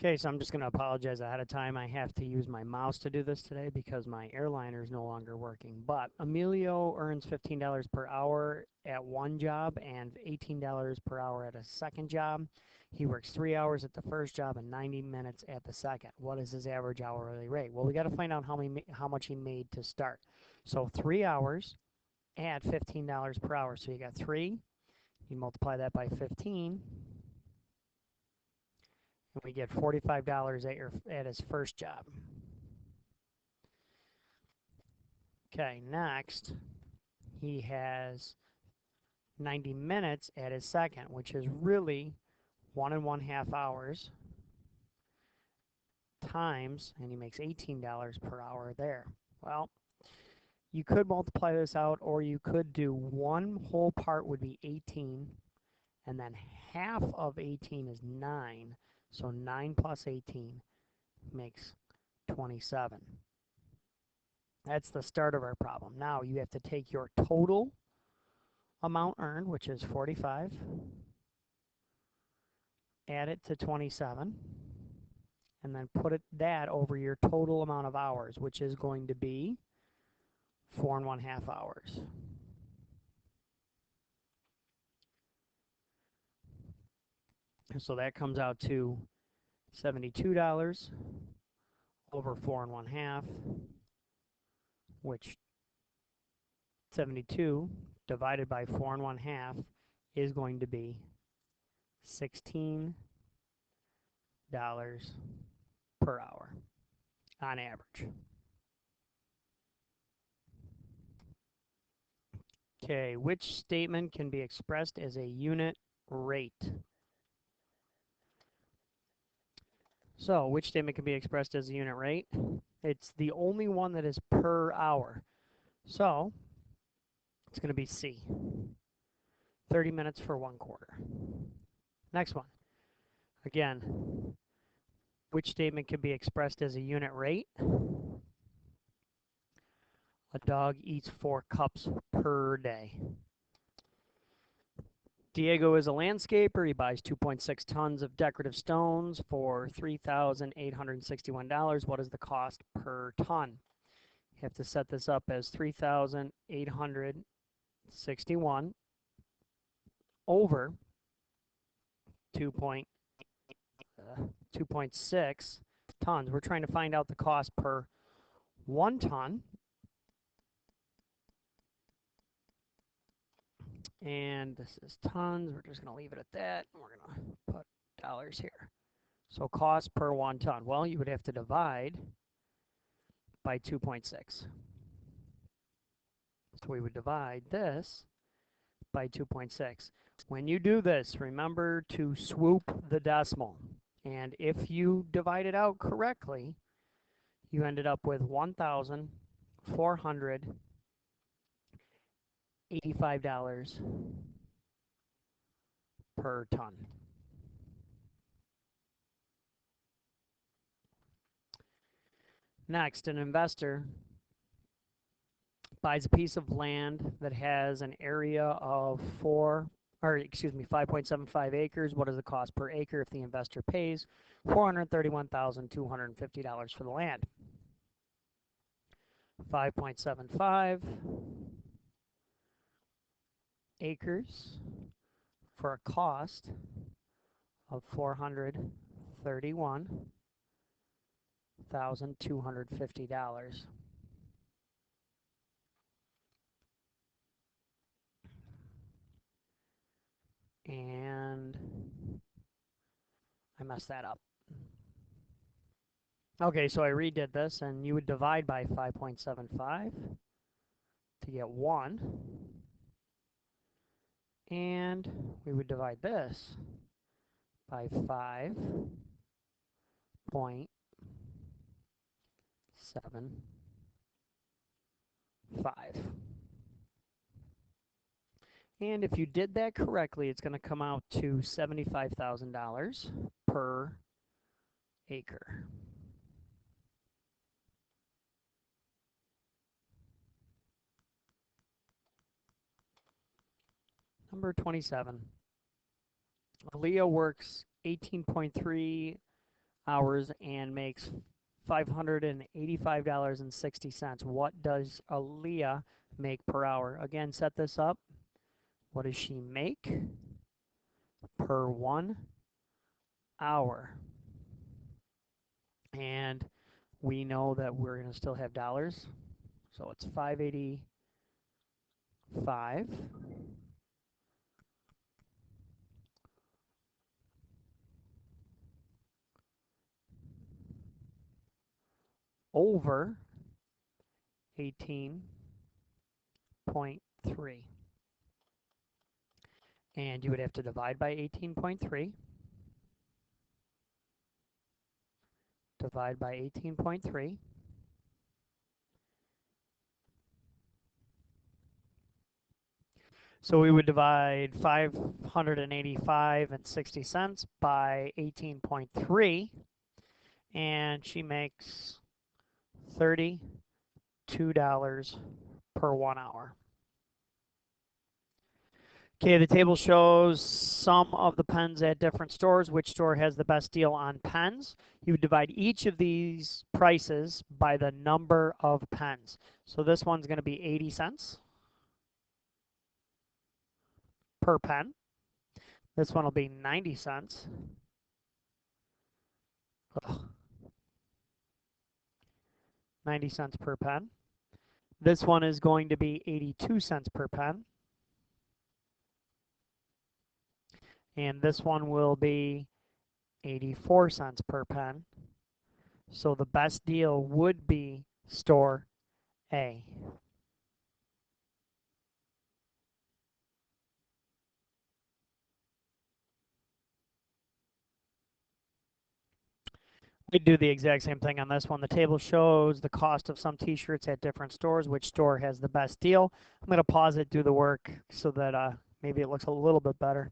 Okay, so I'm just going to apologize ahead of time. I have to use my mouse to do this today because my airliner is no longer working. But Emilio earns $15 per hour at one job and $18 per hour at a second job. He works 3 hours at the first job and 90 minutes at the second. What is his average hourly rate? Well, we got to find out how much he made to start. So 3 hours at $15 per hour. So you got 3. You multiply that by 15. And we get $45 at his first job. Okay, next he has 90 minutes at his second, which is really 1.5 hours times, and he makes $18 per hour there. Well, you could multiply this out, or you could do one whole part would be 18, and then half of 18 is 9. So 9 plus 18 makes 27. That's the start of our problem. Now you have to take your total amount earned, which is 45, add it to 27, and then put that over your total amount of hours, which is going to be 4.5 hours. So that comes out to $72 over 4.5, which 72 divided by 4.5 is going to be $16 per hour on average. Okay, which statement can be expressed as a unit rate? So, which statement can be expressed as a unit rate? It's the only one that is per hour. So, it's going to be C. 30 minutes for 1/4. Next one. Again, which statement can be expressed as a unit rate? A dog eats 4 cups per day. Diego is a landscaper. He buys 2.6 tons of decorative stones for $3,861. What is the cost per ton? You have to set this up as 3,861 over 2.6 tons. We're trying to find out the cost per 1 ton. And this is tons. We're just going to leave it at that. We're going to put dollars here. So cost per 1 ton. Well, you would have to divide by 2.6. So we would divide this by 2.6. When you do this, remember to swoop the decimal. And if you divide it out correctly, you ended up with $1,485 per ton. Next, an investor buys a piece of land that has an area of 5.75 acres. What is the cost per acre if the investor pays $431,250 for the land? 5.75 acres for a cost of $431,250. And I messed that up. Okay, so I redid this, and you would divide by 5.75 to get 1. And we would divide this by 5.75. And if you did that correctly, it's going to come out to $75,000 per acre. Number 27. Leo works 18.3 hours and makes $585.60. What does Aaliyah make per hour? Again, set this up. What does she make per 1 hour? And we know that we're going to still have dollars. So it's 585 over 18.3. And you would have to divide by 18.3. Divide by 18.3. So we would divide 585.60 by 18.3, and she makes $32 per 1 hour. Okay, the table shows some of the pens at different stores. Which store has the best deal on pens? You would divide each of these prices by the number of pens. So this one's going to be 80 cents per pen. This one will be 90 cents. Ugh. 90 cents per pen. This one is going to be 82 cents per pen. And this one will be 84 cents per pen. So the best deal would be store A. We do the exact same thing on this one. The table shows the cost of some t-shirts at different stores. Which store has the best deal? I'm going to pause it, do the work so that maybe it looks a little bit better.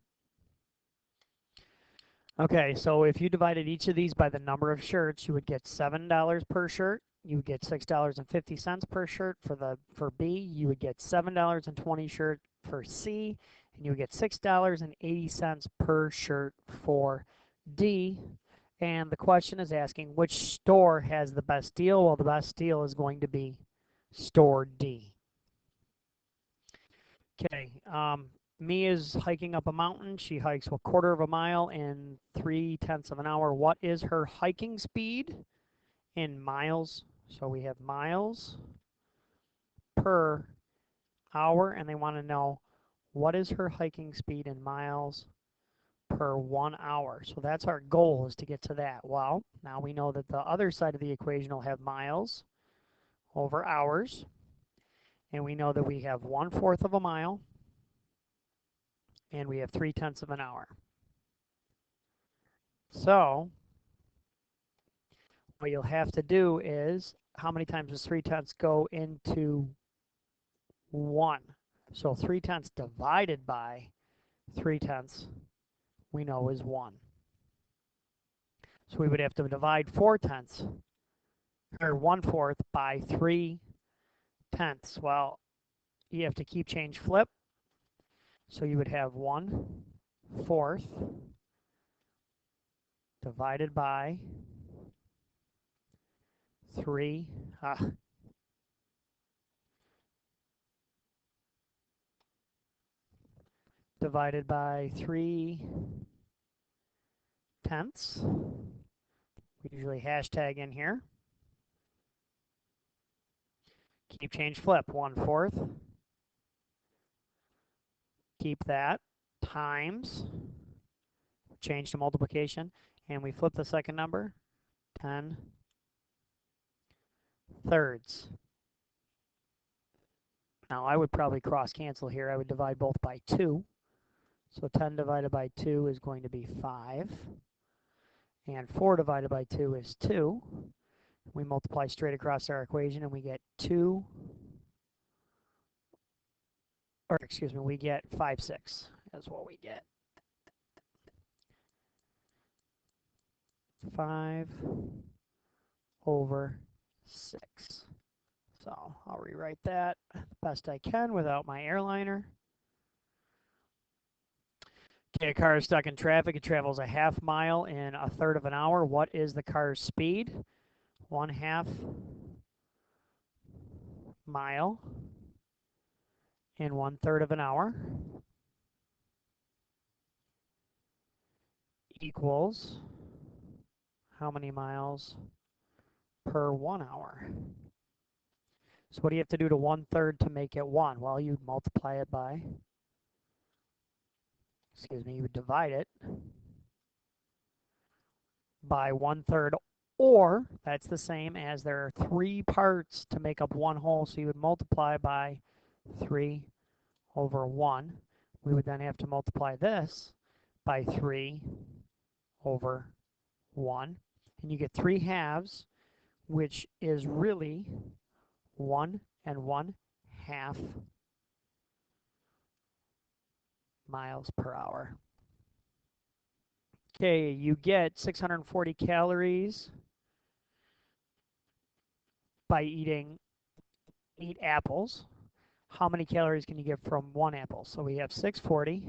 Okay, so if you divided each of these by the number of shirts, you would get $7 per shirt. You would get $6.50 per shirt for B. You would get $7.20 shirt for C, and you would get $6.80 per shirt for D. And the question is asking which store has the best deal? Well, the best deal is going to be store D. Okay, Mia is hiking up a mountain. She hikes a quarter of a mile in 3/10 of an hour. What is her hiking speed in miles? So we have miles per hour, and they want to know what is her hiking speed in miles per 1 hour. So that's our goal, is to get to that. Well, now we know that the other side of the equation will have miles over hours, and we know that we have 1/4 of a mile, and we have 3/10 of an hour. So what you'll have to do is, how many times does 3/10 go into 1? So 3/10 divided by 3/10 we know is 1. So we would have to divide 4/10, or 1/4 by 3/10. Well, you have to keep change flip. So you would have 1/4 divided by 3. Divided by 3/10. We usually hashtag in here. Keep change flip, 1/4. Keep that times, change to multiplication, and we flip the second number, 10/3. Now I would probably cross cancel here. I would divide both by 2. So 10 divided by 2 is going to be 5. And 4 divided by 2 is 2. We multiply straight across our equation and we get 2, or excuse me, we get 5/6 is what we get. 5/6. So I'll rewrite that best I can without my airliner. A car is stuck in traffic. It travels a half mile in a third of an hour. What is the car's speed? 1/2 mile in 1/3 of an hour equals how many miles per 1 hour? So what do you have to do to 1/3 to make it 1? Well, you multiply it by, you would divide it by 1/3, or that's the same as there are 3 parts to make up 1 whole, so you would multiply by 3 over 1. We would then have to multiply this by 3 over 1, and you get 3/2, which is really 1 1/2 miles per hour. Okay, you get 640 calories by eating 8 apples. How many calories can you get from 1 apple? So we have 640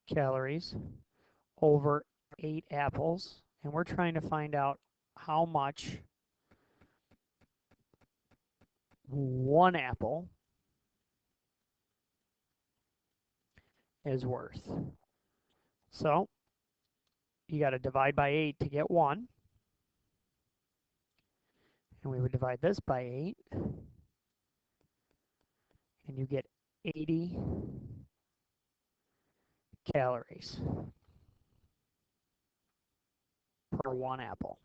calories over 8 apples, and we're trying to find out how much 1 apple is worth. So you got to divide by 8 to get 1. And we would divide this by 8. And you get 80 calories per 1 apple.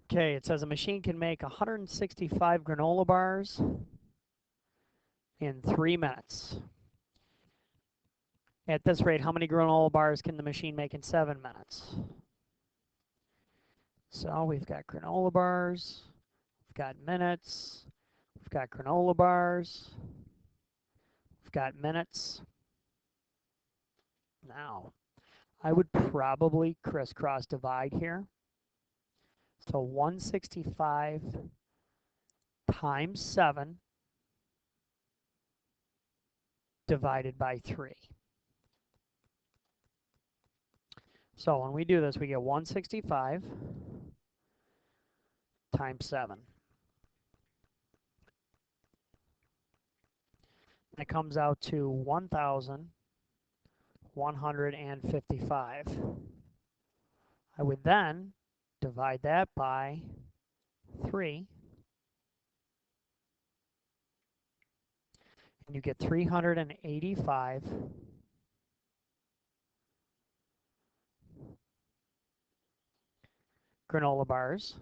Okay, it says a machine can make 165 granola bars in 3 minutes. At this rate, how many granola bars can the machine make in 7 minutes? So we've got granola bars, we've got minutes, we've got granola bars, we've got minutes. Now, I would probably crisscross divide here. So 165 times 7 divided by 3. So when we do this, we get 165 times 7. That comes out to 1,155. I would then divide that by 3, and you get 385 granola bars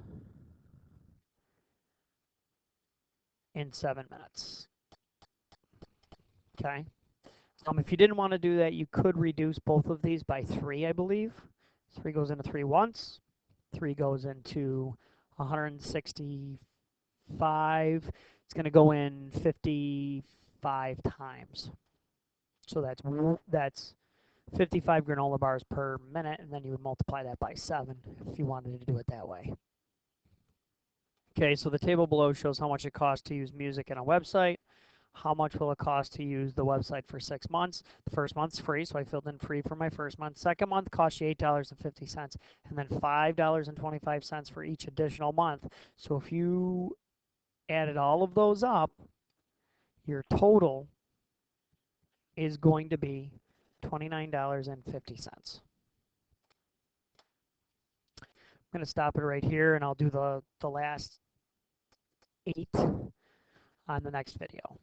in 7 minutes. Okay. If you didn't want to do that, you could reduce both of these by 3, I believe. 3 goes into 3 once. 3 goes into 165. It's going to go in 55 times. So that's 55 granola bars per minute, and then you would multiply that by 7 if you wanted to do it that way. Okay, so the table below shows how much it costs to use music in a website. How much will it cost to use the website for 6 months? The first month's free, so I filled in free for my first month. Second month costs you $8.50, and then $5.25 for each additional month. So if you added all of those up, your total is going to be $29.50. I'm going to stop it right here, and I'll do the last 8 on the next video.